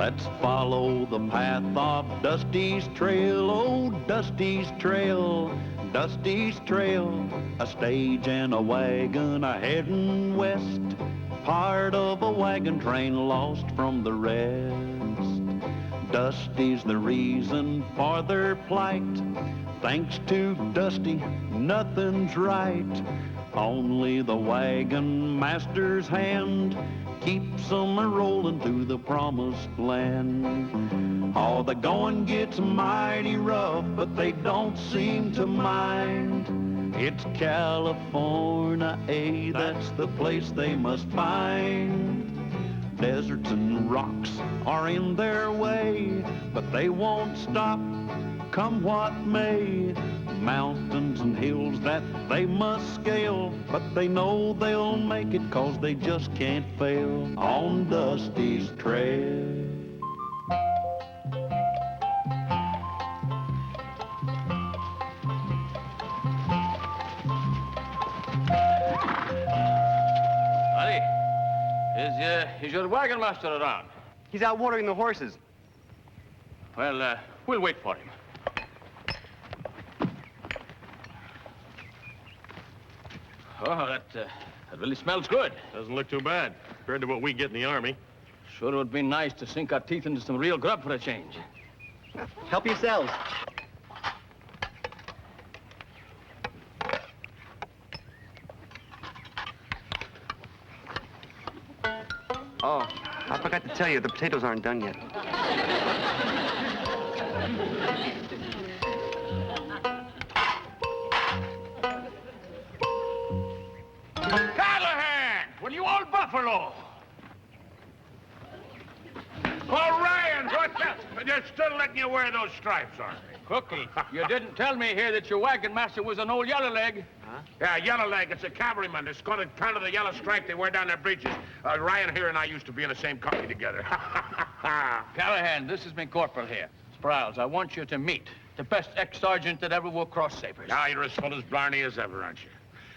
Let's follow the path of Dusty's trail, oh, Dusty's trail, Dusty's trail. A stage and a wagon a-heading west, part of a wagon train lost from the rest. Dusty's the reason for their plight. Thanks to Dusty, nothing's right. Only the wagon master's hand keeps them a-rolling through the promised land. Oh, the going gets mighty rough, but they don't seem to mind. It's California, that's the place they must find. Deserts and rocks are in their way, but they won't stop, come what may. Mountains and hills that they must scale, but they know they'll make it 'cause they just can't fail on Dusty's trail. Is your wagon master around? He's out watering the horses. Well, we'll wait for him. Oh, that really smells good. Doesn't look too bad compared to what we get in the Army. Sure would be nice to sink our teeth into some real grub for a change. Help yourselves. Oh, I forgot to tell you, the potatoes aren't done yet. Callahan! Well, you old buffalo! Ryan, what's that? They're still letting you wear those stripes, aren't they? Cookie, you didn't tell me here that your wagon master was an old yellow leg. Huh? Yeah, yellow leg. It's a cavalryman. It's got kind of the yellow stripe they wear down their breeches. Ryan here and I used to be in the same company together. Callahan, this is me corporal here. Sprouse, I want you to meet the best ex-sergeant that ever wore cross sabers. Now you're as full as Blarney as ever, aren't you?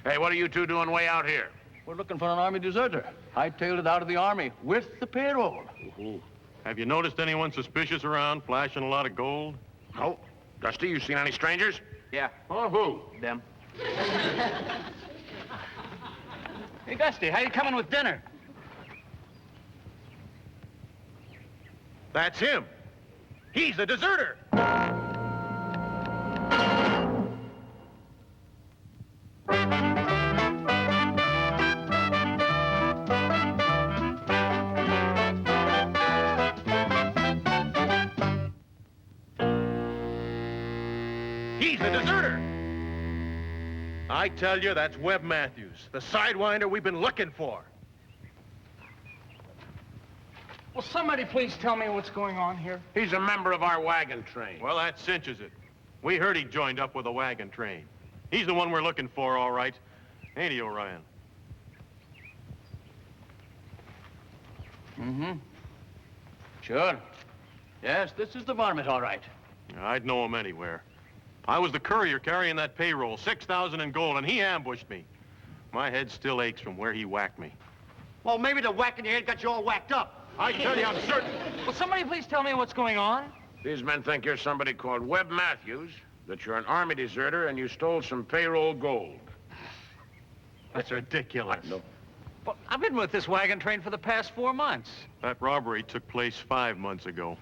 Hey, what are you two doing way out here? We're looking for an Army deserter. Hightailed it out of the Army with the payroll. Ooh. Have you noticed anyone suspicious around, flashing a lot of gold? No. Dusty, you seen any strangers? Yeah. Oh, who? Them. Hey, Dusty, how you coming with dinner? That's him. He's a deserter. He's a deserter. I tell you, that's Webb Matthews, the sidewinder we've been looking for. Will somebody please tell me what's going on here? He's a member of our wagon train. Well, that cinches it. We heard he joined up with a wagon train. He's the one we're looking for, all right. Ain't he, Orion? Mm-hmm. Sure. Yes, this is the varmint, all right. I'd know him anywhere. I was the courier carrying that payroll, 6,000 in gold, and he ambushed me. My head still aches from where he whacked me. Well, maybe the whack in your head got you all whacked up. I tell you, I'm certain. Will somebody please tell me what's going on? These men think you're somebody called Webb Matthews, that you're an Army deserter, and you stole some payroll gold. That's ridiculous. No. Well, I've been with this wagon train for the past 4 months. That robbery took place 5 months ago.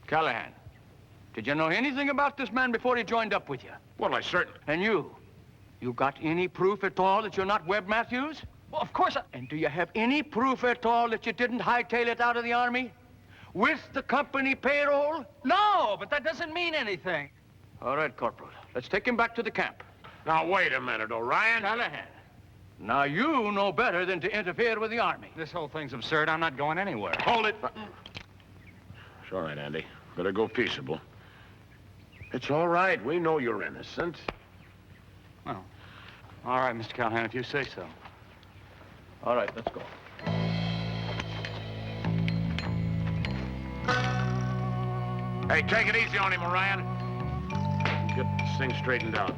Callahan, did you know anything about this man before he joined up with you? Well, I certainly... And you got any proof at all that you're not Webb Matthews? Well, of course And do you have any proof at all that you didn't hightail it out of the Army? With the company payroll? No, but that doesn't mean anything. All right, Corporal. Let's take him back to the camp. Now, wait a minute, Orion. Callahan, now you know better than to interfere with the Army. This whole thing's absurd. I'm not going anywhere. Hold it. It's all right, Andy. Better go peaceable. It's all right. We know you're innocent. Well, all right, Mr. Callahan, if you say so. All right, let's go. Hey, take it easy on him, Orion. Get this thing straightened out.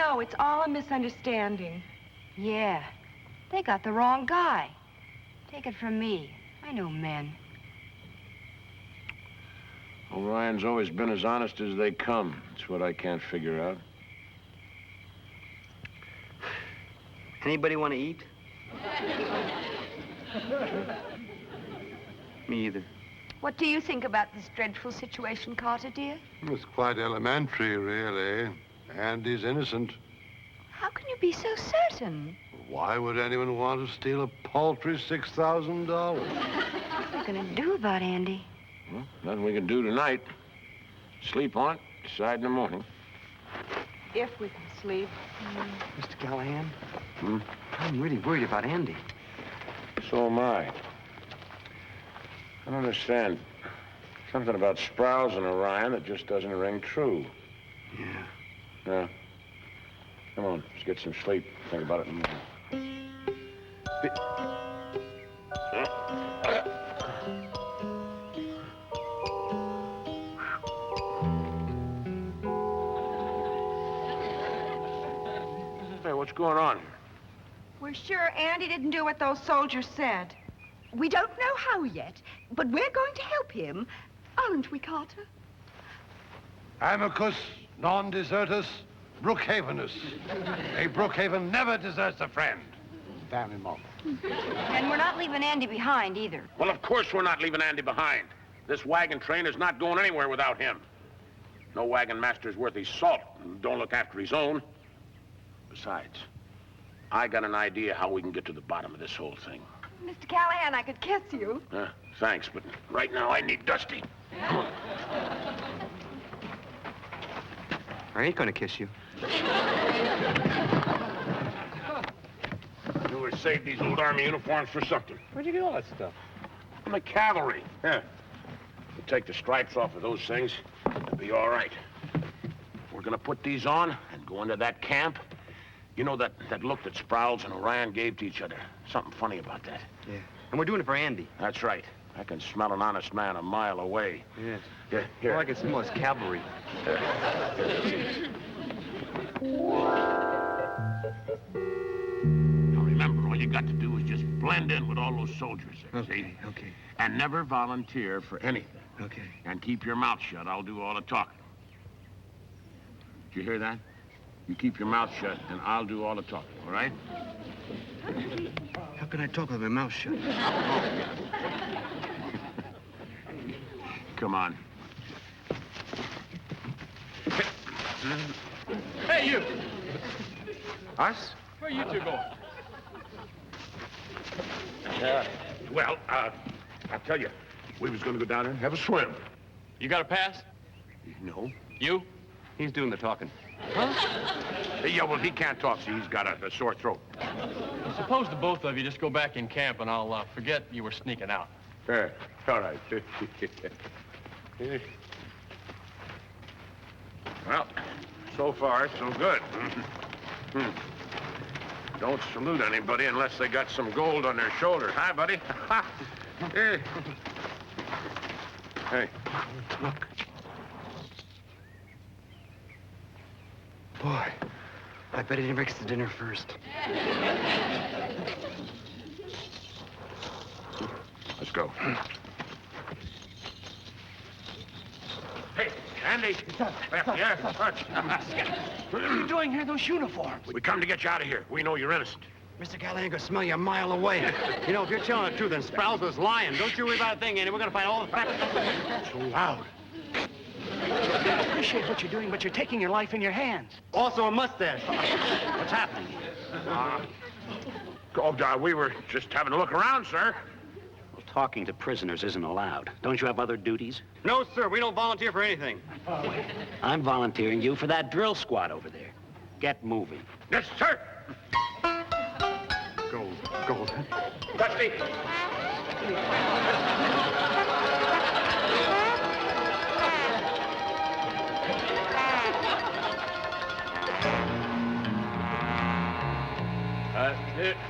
know. It's all a misunderstanding. Yeah. They got the wrong guy. Take it from me. I know men. Orion's always been as honest as they come. That's what I can't figure out. Anybody want to eat? Me either. What do you think about this dreadful situation, Carter, dear? It's quite elementary, really. Andy's innocent. How can you be so certain? Why would anyone want to steal a paltry $6,000? What are you gonna do about Andy? Well, nothing we can do tonight. Sleep on it, decide in the morning. If we can sleep. Mr. Callahan? I'm really worried about Andy. So am I. I don't understand. Something about Sprouse and Orion that just doesn't ring true. Yeah. Yeah. Come on, let's get some sleep. Think about it in the morning. Hey, what's going on? We're sure Andy didn't do what those soldiers said. We don't know how yet, but we're going to help him, aren't we, Carter? Amicus non desertus Brookhavenus. A Brookhaven never deserts a friend. Damn him all. And we're not leaving Andy behind either. Well, of course we're not leaving Andy behind. This wagon train is not going anywhere without him. No wagon master's worth his salt and don't look after his own. Besides, I got an idea how we can get to the bottom of this whole thing. Mr. Callahan, I could kiss you. Thanks, but right now I need Dusty. I ain't gonna kiss you. You were saved these old army uniforms for something. Where'd you get all that stuff? From the cavalry. Yeah. We'll take the stripes off of those things. It'll be all right. We're gonna put these on and go into that camp. You know that look that Sprouse and Orion gave to each other? Something funny about that. Yeah. And we're doing it for Andy. That's right. I can smell an honest man a mile away. Yes. Yeah, here. All I can smell is cavalry. Now remember, all you got to do is just blend in with all those soldiers there, see? Okay. And never volunteer for anything. Okay. And keep your mouth shut. I'll do all the talking. Did you hear that? You keep your mouth shut, and I'll do all the talking, all right? How can I talk with my mouth shut? Come on. Hey, you! Us? Where are you two going? Well, I'll tell you, we was going to go down there and have a swim. You got a pass? No. You? He's doing the talking. Yeah, well, he can't talk, see, he's got a sore throat. Suppose the both of you just go back in camp and I'll forget you were sneaking out. Fair. All right. Well, so far, so good. Don't salute anybody unless they got some gold on their shoulders. Hi, buddy. Hey. Hey, look. Boy, I bet he didn't break the dinner first. Let's go. Hey, Andy. Yeah, What are you doing here in those uniforms? we come to get you out of here. We know you're innocent. Mr. Callahan can smell you a mile away. You know, if you're telling the truth, then Sprouse was lying. Don't you worry about a thing, Andy. We're gonna find all the facts. So loud. I appreciate what you're doing, but you're taking your life in your hands. Also a mustache. What's happening? We were just having a look around, sir. Well, talking to prisoners isn't allowed. Don't you have other duties? No, sir. We don't volunteer for anything. I'm volunteering you for that drill squad over there. Get moving. Yes, sir. Gold. Dusty.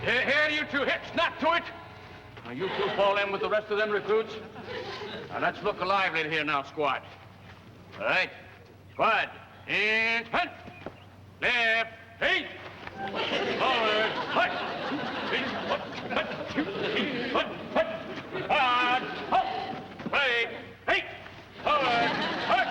Here, you two hit. Snap to it. Now, you two fall in with the rest of them recruits. Now, let's look lively here now, squad. All right. Squad. In front. Left. Eight. Forward. Hut. Hard. Halt. Play. Eight. Forward. Hut.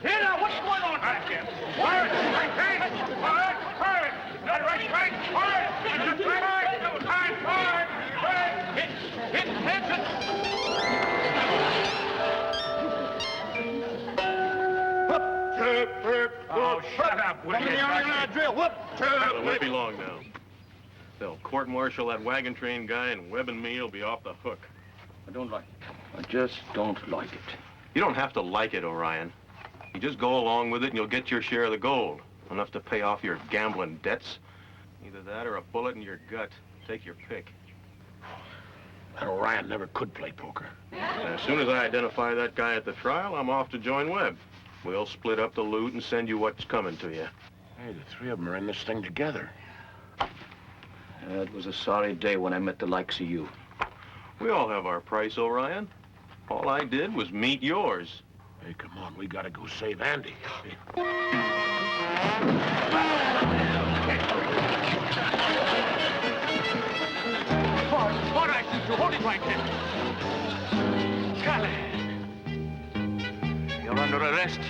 Here now, what's going on back here? Forward. Right. Forward. Forward. Not right. Right. Forward. Just right. No time. Forward. Forward. Hit. Hands. Oh, shut up, will you? Drill. Whoop. Well, it won't be long now. They'll court-martial that wagon train guy, and Webb and me will be off the hook. I don't like it. I just don't like it. You don't have to like it, Orion. You just go along with it, and you'll get your share of the gold. Enough to pay off your gambling debts. Either that or a bullet in your gut. Take your pick. That Orion never could play poker. And as soon as I identify that guy at the trial, I'm off to join Webb. We'll split up the loot and send you what's coming to you. Hey, the three of them are in this thing together. It was a sorry day when I met the likes of you. We all have our price, Orion. All I did was meet yours. Hey, come on, we gotta go save Andy. All right, you two, hold it right there. Callahan. You're under arrest.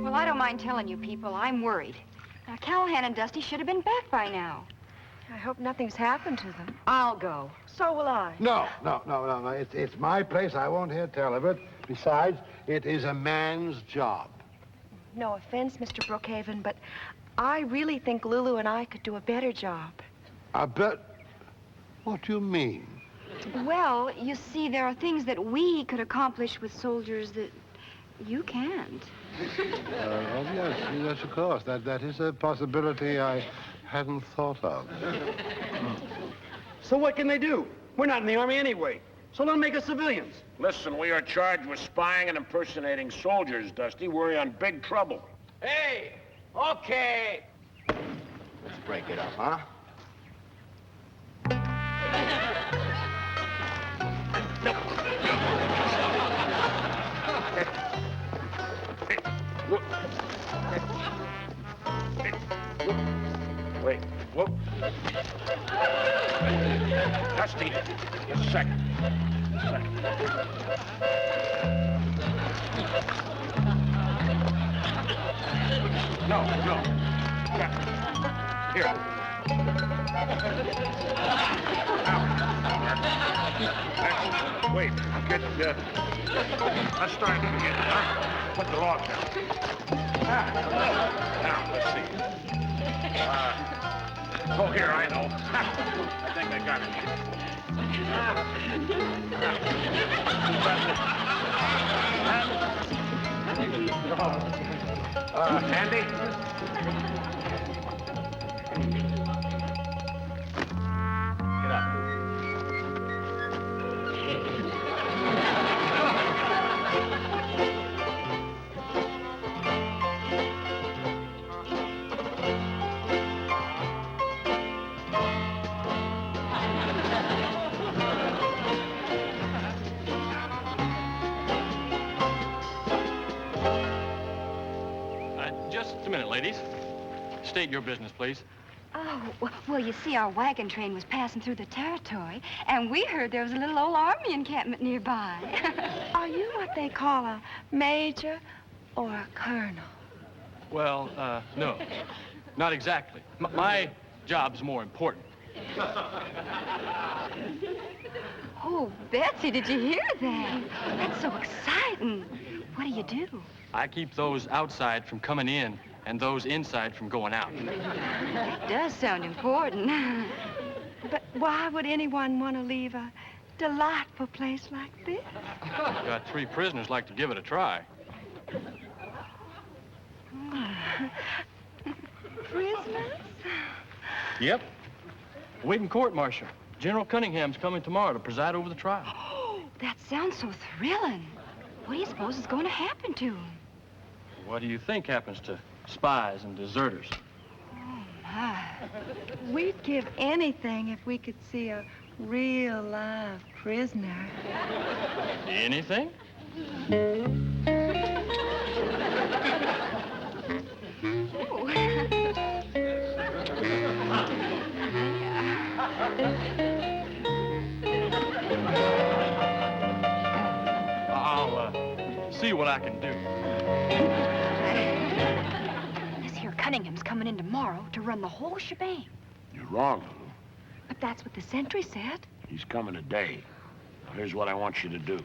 Well, I don't mind telling you people, I'm worried. Now, Callahan and Dusty should have been back by now. I hope nothing's happened to them. I'll go. So will I. No. It's my place. I won't hear tell of it. Besides, it is a man's job. No offense, Mr. Brookhaven, but I really think Lulu and I could do a better job. I bet... What do you mean? Well, you see, there are things that we could accomplish with soldiers that you can't. Yes, of course. That is a possibility I hadn't thought of. So what can they do? We're not in the Army anyway. So don't make us civilians. Listen, we are charged with spying and impersonating soldiers, Dusty. We're in big trouble. Hey, okay. Let's break it up, huh? Wait, whoop. Dusty, just a second. No. Here. Wait, let's start again, huh? Put the log down. Now, let's see. Oh, here, I know. I think I got it. Andy? Get up. Just a minute, ladies. State your business, please. Oh, well, you see, our wagon train was passing through the territory, and we heard there was a little old army encampment nearby. Are you what they call a major or a colonel? Well, no. Not exactly. My job's more important. Oh, Betsy, did you hear that? That's so exciting. What do you do? I keep those outside from coming in and those inside from going out. That does sound important. But why would anyone want to leave a delightful place like this? Got 3 prisoners like to give it a try. Prisoners? Yep. Waiting court-martial. General Cunningham's coming tomorrow to preside over the trial. Oh, that sounds so thrilling. What do you suppose is going to happen to him? What do you think happens to spies and deserters? Oh, my. We'd give anything if we could see a Real live prisoner. Anything? I'll see what I can do. This here Cunningham's coming in tomorrow to run the whole shebang. You're wrong, Lulu. But that's what the sentry said. He's coming today. Now, here's what I want you to do.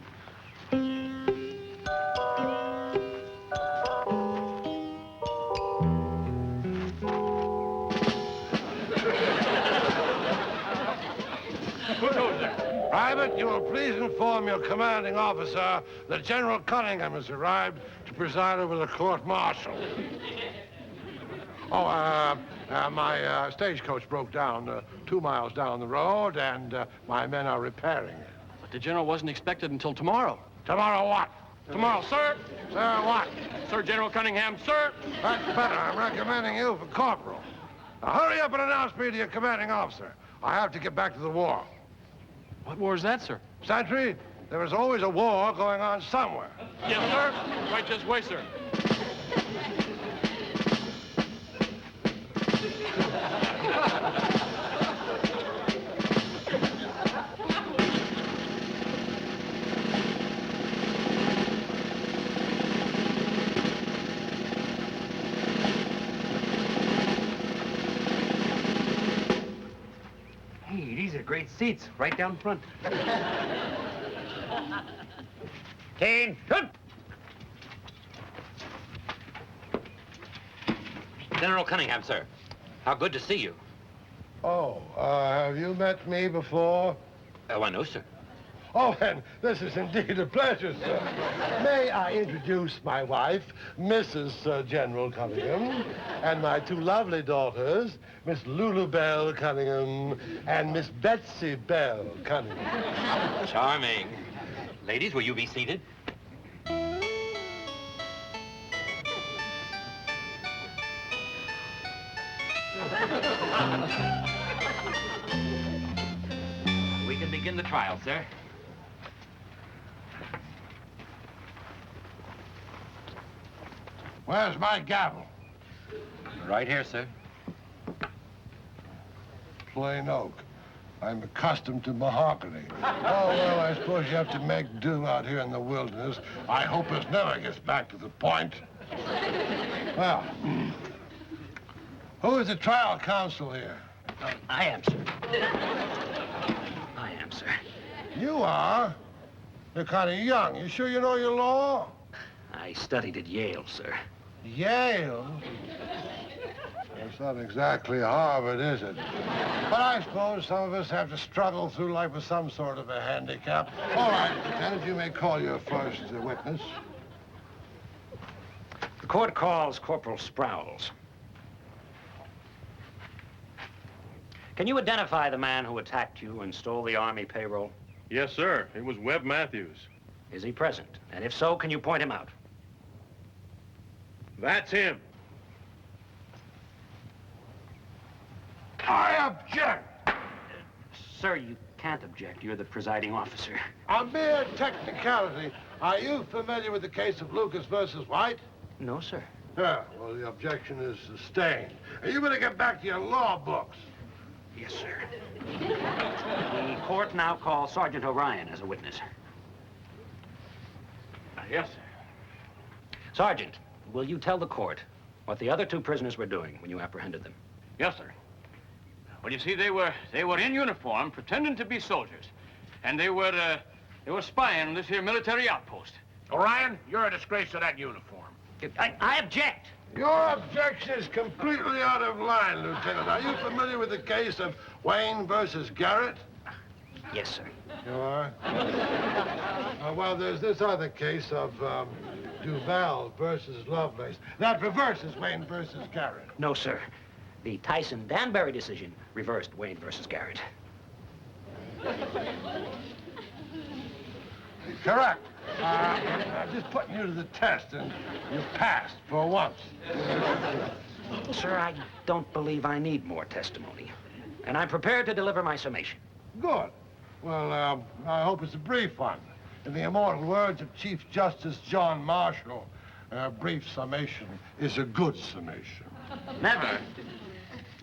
Private, you will please inform your commanding officer that General Cunningham has arrived to preside over the court-martial. Oh, my stagecoach broke down 2 miles down the road, and my men are repairing it. But the general wasn't expected until tomorrow. Tomorrow what? Tomorrow, sir. Sir, what? Sir General Cunningham, sir. That's better. I'm recommending you for corporal. Now, hurry up and announce me to your commanding officer. I have to get back to the war. What war is that, sir? Sentry, there is always a war going on somewhere. Yes, sir. Right this way, sir. Hey, these are great seats, right down front. Kane, good. General Cunningham, sir. How good to see you. Oh, have you met me before? Why, no, sir. Oh, and this is indeed a pleasure, sir. May I introduce my wife, Mrs. General Cunningham, and my two lovely daughters, Miss Lulu Bell Cunningham and Miss Betsy Bell Cunningham. Charming. Ladies, will you be seated? We can begin the trial, sir. Where's my gavel? Right here, sir. Plain oak. I'm accustomed to mahogany. Oh, well, I suppose you have to make do out here in the wilderness. I hope this never gets back to the point. Well, who is the trial counsel here? I am, sir. I am, sir. You are? You're kind of young. You sure you know your law? I studied at Yale, sir. Yale? That's not exactly Harvard, is it? But I suppose some of us have to struggle through life with some sort of a handicap. All right, Lieutenant, you may call your first witness. The court calls Corporal Sprowls. Can you identify the man who attacked you and stole the Army payroll? Yes, sir. It was Webb Matthews. Is he present? And if so, can you point him out? That's him. I object! Sir, you can't object. You're the presiding officer. A mere technicality. Are you familiar with the case of Lucas versus White? No, sir. Yeah, well, the objection is sustained. And you better get back to your law books. Yes, sir. The court now calls Sergeant O'Ryan as a witness. Yes, sir. Sergeant, will you tell the court what the other two prisoners were doing when you apprehended them? Yes, sir. Well, you see, they were in uniform, pretending to be soldiers. And they were spying on this here military outpost. Orion, you're a disgrace to that uniform. I object. Your objection is completely out of line, Lieutenant. Are you familiar with the case of Wayne versus Garrett? Yes, sir. You are? Well, there's this other case of Duval versus Lovelace. That reverses Wayne versus Garrett. No, sir. The Tyson-Danbury decision reversed Wayne versus Garrett. Correct. I'm just putting you to the test, and you passed for once. Sir, I don't believe I need more testimony. And I'm prepared to deliver my summation. Good. Well, I hope it's a brief one. In the immortal words of Chief Justice John Marshall, a brief summation is a good summation. Never,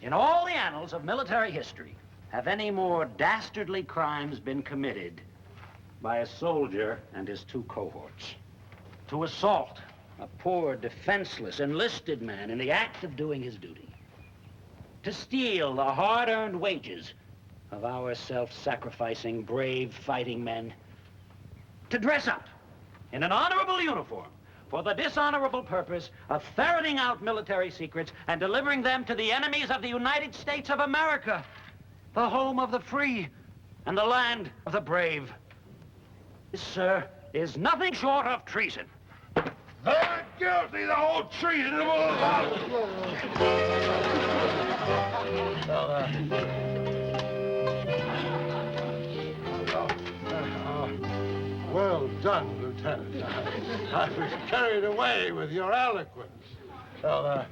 in all the annals of military history, have any more dastardly crimes been committed by a soldier and his two cohorts. To assault a poor, defenseless, enlisted man in the act of doing his duty. To steal the hard-earned wages of our self-sacrificing, brave fighting men. To dress up in an honorable uniform for the dishonorable purpose of ferreting out military secrets and delivering them to the enemies of the United States of America, the home of the free and the land of the brave. This, sir, is nothing short of treason. They're guilty, the whole treasonable lot. Well done, Lieutenant. I was carried away with your eloquence. Well,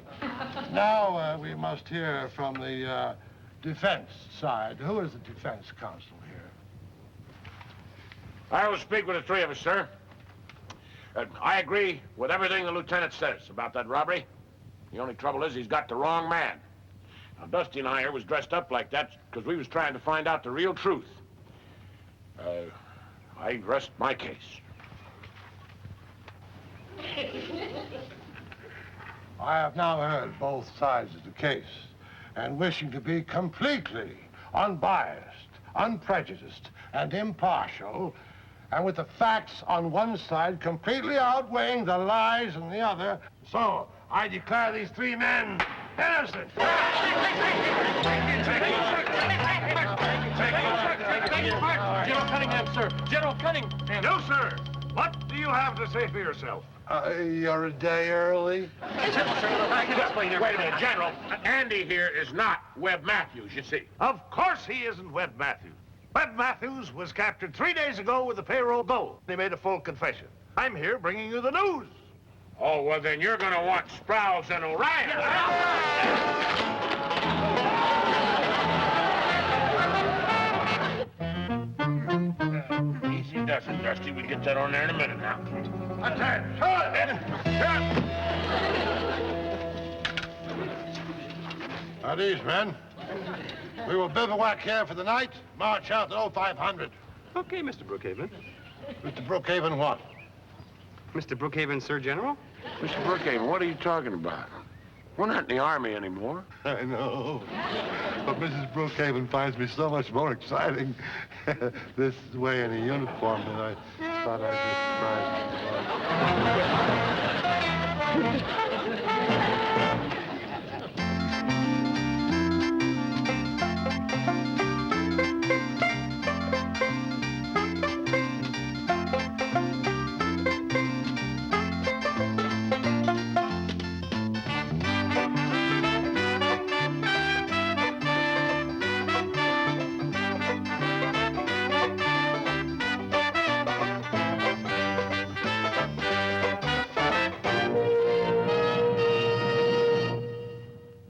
now we must hear from the defense side. Who is the defense counsel here? I will speak with the three of us, sir. I agree with everything the lieutenant says about that robbery. The only trouble is he's got the wrong man. Now, Dusty and I here was dressed up like that because we was trying to find out the real truth. I rest my case. I have now heard both sides of the case, and wishing to be completely unbiased, unprejudiced, and impartial, and with the facts on one side completely outweighing the lies on the other, so I declare these three men innocent. General Cunningham, sir. General Cunningham. No, sir. What do you have to say for yourself? You're a day early? Wait a minute, General. Andy here is not Webb Matthews, you see. Of course he isn't Webb Matthews. Webb Matthews was captured 3 days ago with the payroll gold. He made a full confession. I'm here bringing you the news. Oh, well, then you're going to want Sprouse and Orion. Easy does it, Dusty. We get that on there in a minute now. At ease, men. We will bivouac here for the night, march out at 0500. Okay, Mr. Brookhaven. Mr. Brookhaven, what? Mr. Brookhaven, Sir General? Mr. Brookhaven, what are you talking about? We're not in the Army anymore. I know. But Mrs. Brookhaven finds me so much more exciting this way in a uniform than I thought I'd be surprised.